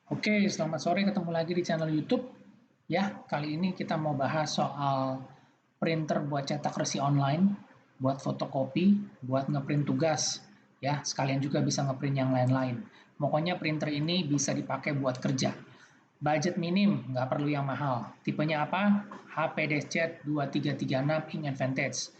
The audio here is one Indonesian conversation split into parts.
Oke, selamat sore, ketemu lagi di channel YouTube. Ya, kali ini kita mau bahas soal printer buat cetak resi online, buat fotokopi, buat ngeprint tugas. Ya, sekalian juga bisa ngeprint yang lain-lain. Pokoknya printer ini bisa dipakai buat kerja. Budget minim, nggak perlu yang mahal. Tipenya apa? HP DeskJet 2336 Ink Advantage.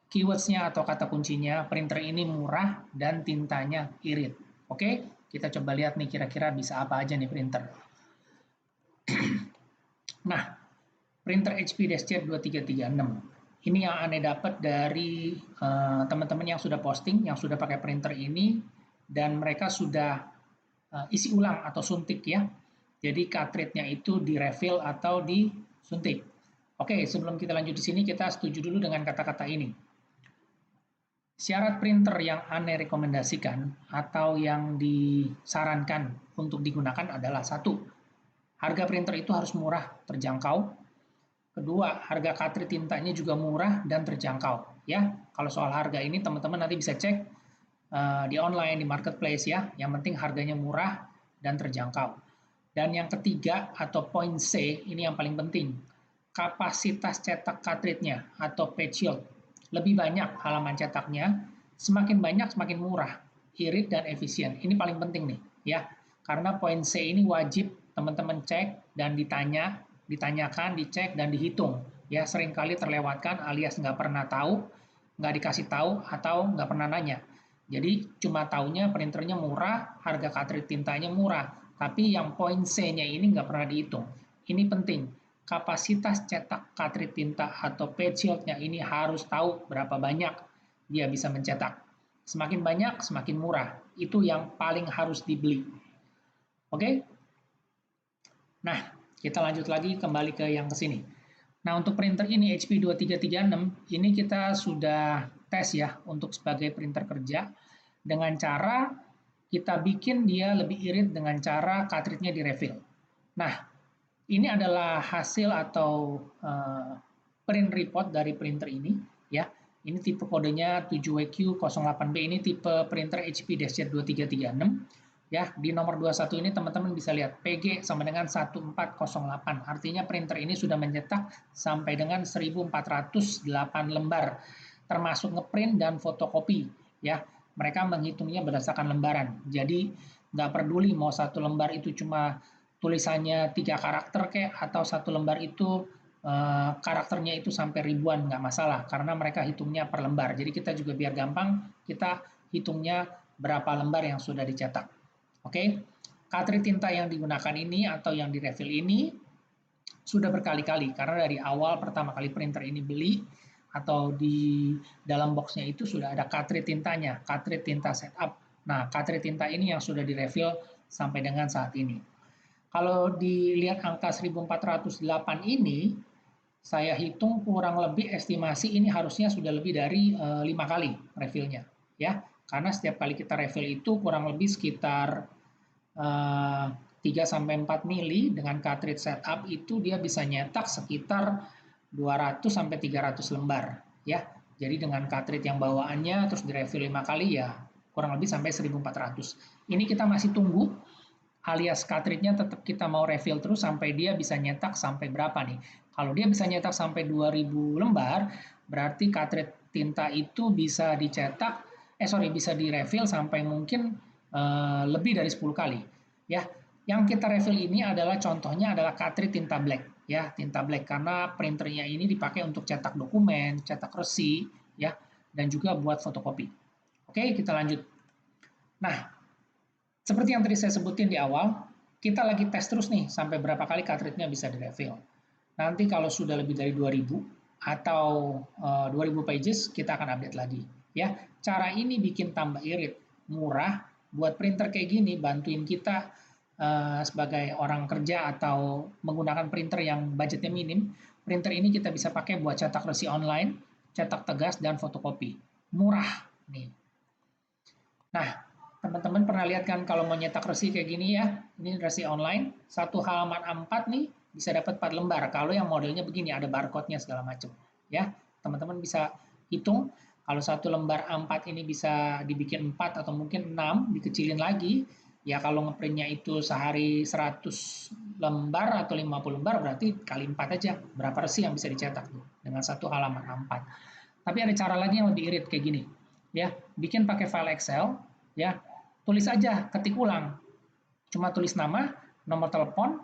Keywords-nya atau kata kuncinya, printer ini murah dan tintanya irit. Oke, kita coba lihat nih kira-kira bisa apa aja nih printer. Nah, printer HP DeskJet 2336. Ini yang aneh dapat dari teman-teman yang sudah posting, yang sudah pakai printer ini, dan mereka sudah isi ulang atau suntik ya. Jadi cartridge-nya itu di refill atau disuntik. Oke, sebelum kita lanjut di sini, kita setuju dulu dengan kata-kata ini. Syarat printer yang Ane rekomendasikan atau yang disarankan untuk digunakan adalah satu, harga printer itu harus murah, terjangkau. Kedua, harga cartridge tintanya juga murah dan terjangkau. Ya, kalau soal harga ini teman-teman nanti bisa cek di online, di marketplace ya. Yang penting harganya murah dan terjangkau. Dan yang ketiga atau poin C, ini yang paling penting. Kapasitas cetak cartridge-nya atau page yield. Lebih banyak halaman cetaknya, semakin banyak semakin murah, irit dan efisien. Ini paling penting nih, ya. Karena poin C ini wajib teman-teman cek dan ditanyakan, dicek dan dihitung. Ya, seringkali terlewatkan alias nggak pernah tahu, nggak dikasih tahu atau nggak pernah nanya. Jadi cuma taunya printernya murah, harga cartridge tintanya murah, tapi yang poin C-nya ini nggak pernah dihitung. Ini penting, kapasitas cetak cartridge tinta atau page yield-nya ini harus tahu berapa banyak dia bisa mencetak. Semakin banyak, semakin murah. Itu yang paling harus dibeli. Oke? Nah, kita lanjut lagi kembali ke yang ke sini. Nah, untuk printer ini HP 2336, ini kita sudah tes ya untuk sebagai printer kerja dengan cara kita bikin dia lebih irit dengan cara cartridge-nya direfill. Nah, ini adalah hasil atau print report dari printer ini ya. Ini tipe kodenya 7WQ08B, ini tipe printer HP DeskJet 2336 ya. Di nomor 21 ini teman-teman bisa lihat PG sama dengan 1408. Artinya printer ini sudah mencetak sampai dengan 1408 lembar termasuk ngeprint dan fotokopi ya. Mereka menghitungnya berdasarkan lembaran. Jadi nggak peduli mau satu lembar itu cuma tulisannya 3 karakter kayak atau satu lembar itu karakternya itu sampai ribuan nggak masalah karena mereka hitungnya per lembar. Jadi kita juga biar gampang kita hitungnya berapa lembar yang sudah dicetak. Oke, cartridge tinta yang digunakan ini atau yang direfill ini sudah berkali-kali karena dari awal pertama kali printer ini beli atau di dalam boxnya itu sudah ada cartridge tintanya, cartridge tinta setup. Nah, cartridge tinta ini yang sudah direfill sampai dengan saat ini. Kalau dilihat angka 1408 ini, saya hitung kurang lebih estimasi ini harusnya sudah lebih dari 5 kali refillnya. Ya, karena setiap kali kita refill itu kurang lebih sekitar 3 sampai 4 mili dengan cartridge setup itu dia bisa nyetak sekitar 200 sampai 300 lembar ya. Jadi dengan cartridge yang bawaannya terus direfill 5 kali ya kurang lebih sampai 1400. Ini kita masih tunggu alias cartridge-nya tetap kita mau refill terus sampai dia bisa nyetak sampai berapa nih. Kalau dia bisa nyetak sampai 2000 lembar, berarti cartridge tinta itu bisa dicetak, bisa direfill sampai mungkin lebih dari 10 kali. Ya, yang kita refill ini adalah contohnya adalah cartridge tinta black, ya, tinta black karena printernya ini dipakai untuk cetak dokumen, cetak resi, ya, dan juga buat fotokopi. Oke, kita lanjut. Nah, seperti yang tadi saya sebutin di awal, kita lagi tes terus nih sampai berapa kali cartridge-nya bisa direfill. Nanti kalau sudah lebih dari 2000 atau 2000 pages, kita akan update lagi. Ya, cara ini bikin tambah irit, murah, buat printer kayak gini, bantuin kita sebagai orang kerja atau menggunakan printer yang budgetnya minim. Printer ini kita bisa pakai buat cetak resi online, cetak tegas, dan fotokopi. Murah nih. Nah, teman-teman pernah lihat kan kalau mau nyetak resi kayak gini ya, ini resi online, satu halaman A4 nih bisa dapat 4 lembar. Kalau yang modelnya begini ada barcode-nya segala macam. Ya, teman-teman bisa hitung kalau satu lembar A4 ini bisa dibikin 4 atau mungkin 6, dikecilin lagi, Ya kalau ngeprintnya itu sehari 100 lembar atau 50 lembar berarti kali 4 aja. Berapa resi yang bisa dicetak tuh dengan satu halaman A4. Tapi ada cara lagi yang lebih irit kayak gini. Ya, bikin pakai file Excel, ya. Tulis aja, ketik ulang. Cuma tulis nama, nomor telepon,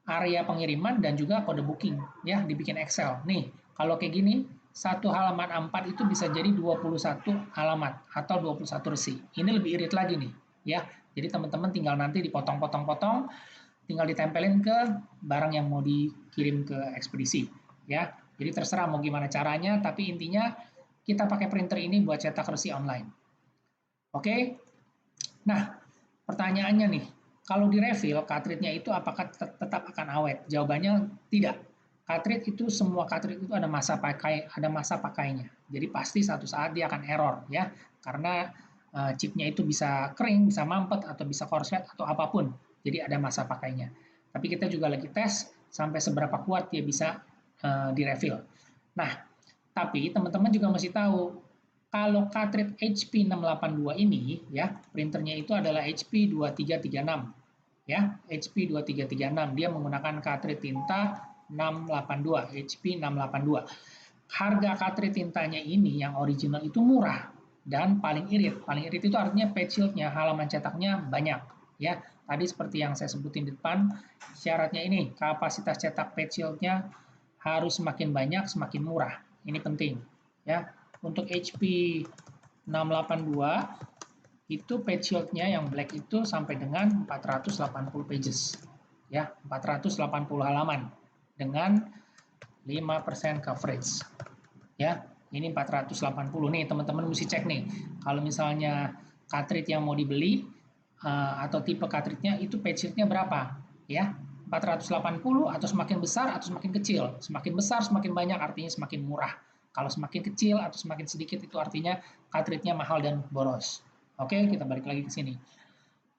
area pengiriman dan juga kode booking, ya, dibikin Excel. Nih, kalau kayak gini, satu halaman A4 itu bisa jadi 21 alamat atau 21 resi. Ini lebih irit lagi nih, ya. Jadi teman-teman tinggal nanti dipotong-potong-potong, tinggal ditempelin ke barang yang mau dikirim ke ekspedisi, ya. Jadi terserah mau gimana caranya, tapi intinya kita pakai printer ini buat cetak resi online. Oke? Nah, pertanyaannya nih, kalau di refill, cartridge-nya itu apakah tetap akan awet? Jawabannya tidak. Cartridge itu semua cartridge itu ada masa pakainya. Jadi pasti satu saat dia akan error ya, karena chipnya itu bisa kering, bisa mampet atau bisa korslet atau apapun. Jadi ada masa pakainya. Tapi kita juga lagi tes sampai seberapa kuat dia bisa di refill. Nah, tapi teman-teman juga mesti tahu kalau cartridge HP 682 ini ya, printernya itu adalah HP 2336 ya, HP 2336. Dia menggunakan cartridge tinta 682, HP 682. Harga cartridge tintanya ini yang original itu murah dan paling irit. Paling irit itu artinya page yield-nya, halaman cetaknya banyak ya. Tadi seperti yang saya sebutin di depan, syaratnya ini kapasitas cetak page yield-nya harus semakin banyak, semakin murah. Ini penting ya. Untuk HP 682 itu page yield-nya yang black itu sampai dengan 480 pages ya, 480 halaman dengan 5% coverage ya. Ini 480 nih, teman-teman mesti cek nih. Kalau misalnya cartridge yang mau dibeli atau tipe cartridge-nya itu page yield-nya berapa ya, 480 atau semakin besar atau semakin kecil. Semakin besar semakin banyak artinya semakin murah. Kalau semakin kecil atau semakin sedikit itu artinya cartridge-nya mahal dan boros. Oke, kita balik lagi ke sini.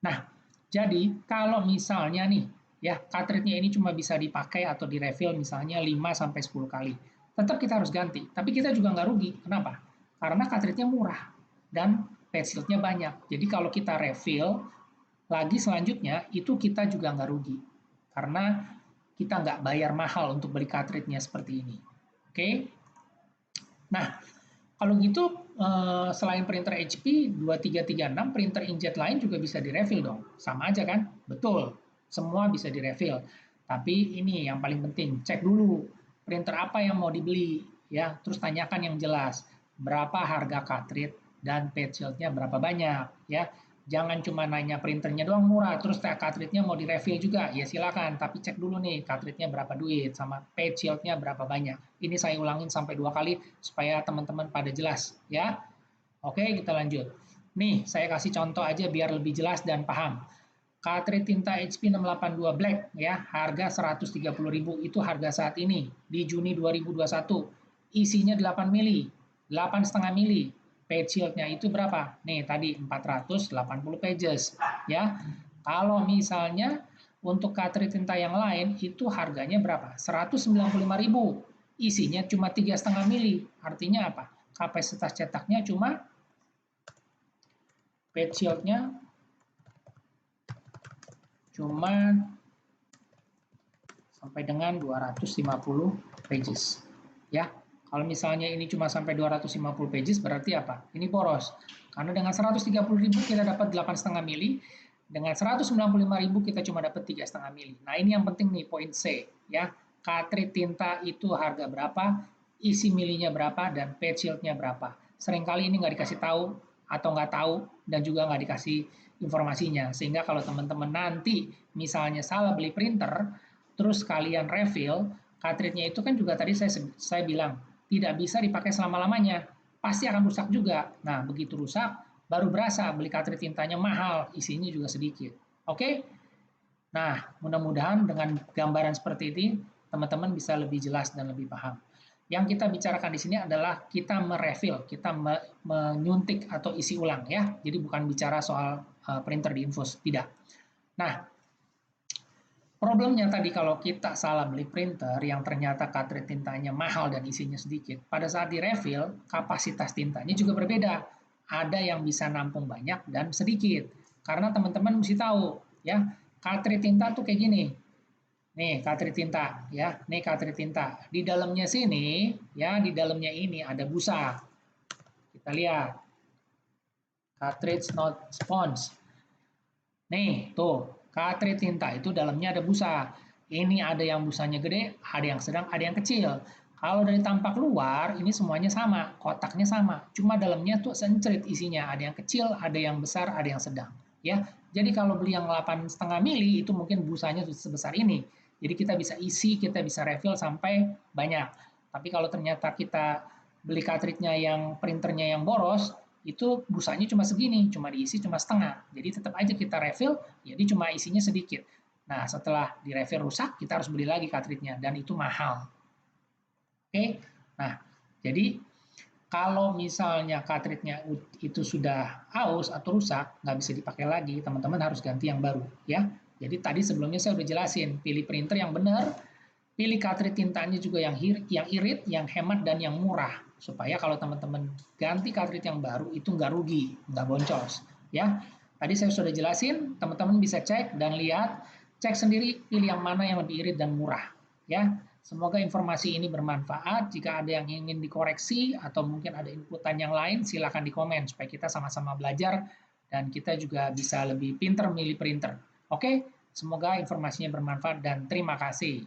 Nah, jadi kalau misalnya nih, ya cartridge-nya ini cuma bisa dipakai atau di refill misalnya 5 sampai 10 kali. Tetap kita harus ganti, tapi kita juga nggak rugi. Kenapa? Karena cartridge-nya murah dan page yield-nya banyak. Jadi kalau kita refill lagi selanjutnya itu kita juga nggak rugi. Karena kita nggak bayar mahal untuk beli cartridge-nya seperti ini. Oke? Nah, kalau gitu selain printer HP 2336, printer inkjet lain juga bisa direfill dong. Sama aja kan? Betul. Semua bisa direfill. Tapi ini yang paling penting, cek dulu printer apa yang mau dibeli ya, terus tanyakan yang jelas. Berapa harga cartridge dan page yield-nya berapa banyak ya. Jangan cuma nanya printernya doang murah, terus cartridge-nya mau direfill juga, ya silakan. Tapi cek dulu nih cartridge-nya berapa duit, sama page yield-nya berapa banyak. Ini saya ulangin sampai 2 kali supaya teman-teman pada jelas ya. Oke, kita lanjut. Nih, saya kasih contoh aja biar lebih jelas dan paham. Cartridge tinta HP 682 Black ya, harga 130.000 itu harga saat ini di Juni 2021. Isinya 8 mili, 8,5 mili. Page yield-nya itu berapa? Nih, tadi 480 pages ya. Kalau misalnya untuk cartridge tinta yang lain itu harganya berapa? 195.000. Isinya cuma 3,5 mili. Artinya apa? Kapasitas cetaknya cuma page yield-nya cuma sampai dengan 250 pages. Ya, kalau misalnya ini cuma sampai 250 pages berarti apa? Ini boros. Karena dengan 130.000 kita dapat 8,5 mili, dengan 195.000 kita cuma dapat 3,5 mili. Nah, ini yang penting nih poin C ya. Cartridge tinta itu harga berapa, isi milinya berapa, dan page yield-nya berapa. Seringkali ini nggak dikasih tahu atau nggak tahu dan juga nggak dikasih informasinya. Sehingga kalau teman-teman nanti misalnya salah beli printer, terus kalian refill, cartridge-nya itu kan juga tadi saya bilang tidak bisa dipakai selama-lamanya, pasti akan rusak juga. Nah, begitu rusak, baru berasa beli cartridge tintanya mahal, isinya juga sedikit. Oke? Nah, mudah-mudahan dengan gambaran seperti ini, teman-teman bisa lebih jelas dan lebih paham. Yang kita bicarakan di sini adalah kita merefill, kita menyuntik atau isi ulang ya. Jadi bukan bicara soal printer di infus, tidak. Nah, problemnya tadi kalau kita salah beli printer yang ternyata cartridge tintanya mahal dan isinya sedikit, pada saat direfill, kapasitas tintanya juga berbeda. Ada yang bisa nampung banyak dan sedikit. karena teman-teman mesti tahu ya, cartridge tinta tuh kayak gini. Nih, cartridge tinta ya. Nih cartridge tinta. Di dalamnya sini ya, di dalamnya ini ada busa. Kita lihat. Cartridge not sponge. Nih, tuh, cartridge tinta itu dalamnya ada busa. Ini ada yang busanya gede, ada yang sedang, ada yang kecil. Kalau dari tampak luar, ini semuanya sama, kotaknya sama. Cuma dalamnya tuh sencrit isinya, ada yang kecil, ada yang besar, ada yang sedang. Ya, jadi kalau beli yang 8,5 mili itu mungkin busanya sebesar ini. Jadi kita bisa isi, kita bisa refill sampai banyak. Tapi kalau ternyata kita beli cartridge-nya yang printernya yang boros, itu busanya cuma segini, cuma diisi cuma setengah. Jadi tetap aja kita refill, jadi cuma isinya sedikit. Nah, setelah di refill rusak, kita harus beli lagi cartridge-nya, dan itu mahal. Oke, nah, jadi kalau misalnya cartridge-nya itu sudah aus atau rusak, nggak bisa dipakai lagi, teman-teman harus ganti yang baru. Ya, jadi tadi sebelumnya saya udah jelasin, pilih printer yang benar, pilih cartridge tintanya juga yang irit, yang hemat, dan yang murah. Supaya kalau teman-teman ganti cartridge yang baru, itu nggak rugi, nggak boncos. Ya, tadi saya sudah jelasin, teman-teman bisa cek dan lihat, cek sendiri, pilih yang mana yang lebih irit dan murah. Ya, semoga informasi ini bermanfaat. Jika ada yang ingin dikoreksi atau mungkin ada inputan yang lain, silakan di komen supaya kita sama-sama belajar dan kita juga bisa lebih pinter milih printer. Oke, semoga informasinya bermanfaat dan terima kasih.